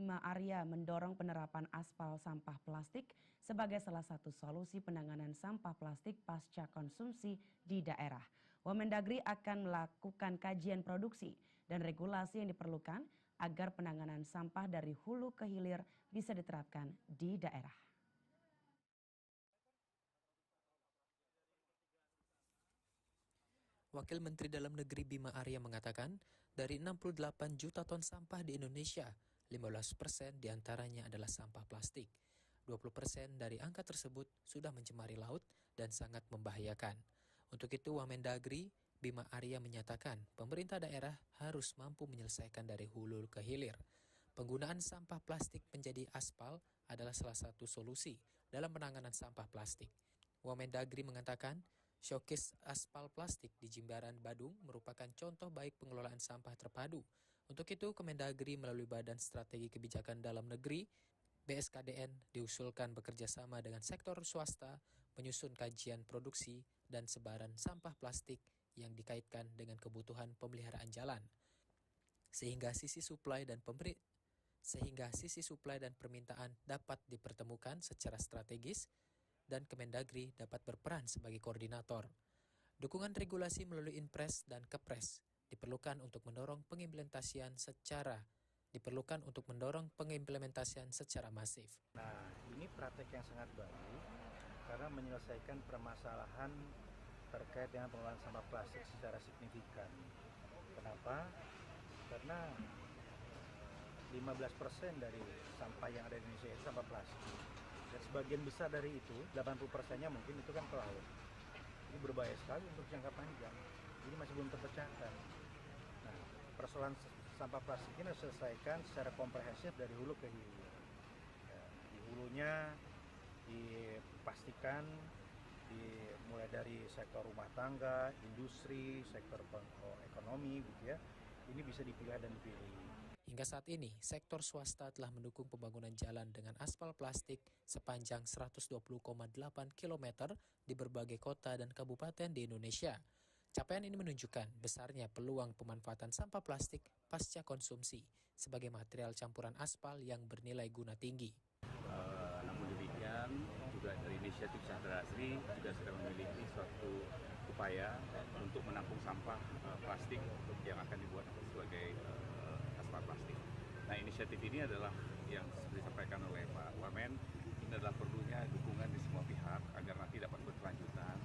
Bima Arya mendorong penerapan aspal sampah plastik sebagai salah satu solusi penanganan sampah plastik pasca konsumsi di daerah. Wamendagri akan melakukan kajian produksi dan regulasi yang diperlukan agar penanganan sampah dari hulu ke hilir bisa diterapkan di daerah. Wakil Menteri Dalam Negeri Bima Arya mengatakan, dari 68 juta ton sampah di Indonesia, 15% diantaranya adalah sampah plastik. 20% dari angka tersebut sudah mencemari laut dan sangat membahayakan. Untuk itu, Wamendagri Bima Arya menyatakan pemerintah daerah harus mampu menyelesaikan dari hulu ke hilir. Penggunaan sampah plastik menjadi aspal adalah salah satu solusi dalam penanganan sampah plastik. Wamendagri mengatakan, showcase aspal plastik di Jimbaran, Badung merupakan contoh baik pengelolaan sampah terpadu. Untuk itu, Kemendagri melalui Badan Strategi Kebijakan Dalam Negeri, BSKDN, diusulkan bekerja sama dengan sektor swasta, menyusun kajian produksi dan sebaran sampah plastik yang dikaitkan dengan kebutuhan pemeliharaan jalan. Sehingga sisi suplai dan permintaan dapat dipertemukan secara strategis, dan Kemendagri dapat berperan sebagai koordinator. Dukungan regulasi melalui Inpres dan Kepres diperlukan untuk mendorong pengimplementasian secara masif. Nah, ini praktek yang sangat baik karena menyelesaikan permasalahan terkait dengan pengelolaan sampah plastik secara signifikan. Kenapa? Karena 15% dari sampah yang ada di Indonesia itu sampah plastik. Dan sebagian besar dari itu, 80%-nya mungkin itu kan ke laut. Ini berbahaya sekali untuk jangka panjang. Ini masih belum terpecahkan. Nah, persoalan sampah plastik ini harus diselesaikan secara komprehensif dari hulu ke hilir. Ya, di hulunya dipastikan mulai dari sektor rumah tangga, industri, sektor ekonomi gitu ya. Ini bisa dipilih dan dipilih. Hingga saat ini, sektor swasta telah mendukung pembangunan jalan dengan aspal plastik sepanjang 120,8 km di berbagai kota dan kabupaten di Indonesia. Capaian ini menunjukkan besarnya peluang pemanfaatan sampah plastik pasca konsumsi sebagai material campuran aspal yang bernilai guna tinggi. Namun demikian, juga dari inisiatif Sahadat Asri juga sedang memiliki suatu upaya untuk menampung sampah plastik yang akan dibuat sebagai aspal plastik. Nah, inisiatif ini adalah yang seperti disampaikan oleh Pak Wamen, ini adalah perlunya dukungan di semua pihak agar nanti dapat berkelanjutan,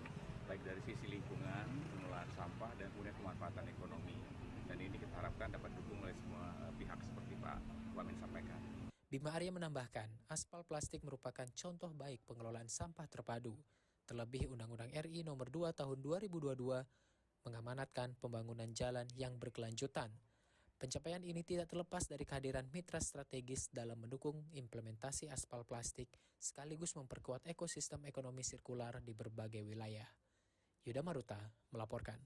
baik dari sisi lingkungan, pengelolaan sampah, dan kemudian pemanfaatan ekonomi. Dan ini kita harapkan dapat didukung oleh semua pihak seperti Pak Wamen sampaikan. Bima Arya menambahkan, aspal plastik merupakan contoh baik pengelolaan sampah terpadu. Terlebih Undang-Undang RI Nomor 2 Tahun 2022 mengamanatkan pembangunan jalan yang berkelanjutan. Pencapaian ini tidak terlepas dari kehadiran mitra strategis dalam mendukung implementasi aspal plastik sekaligus memperkuat ekosistem ekonomi sirkular di berbagai wilayah. Yuda Maruta melaporkan.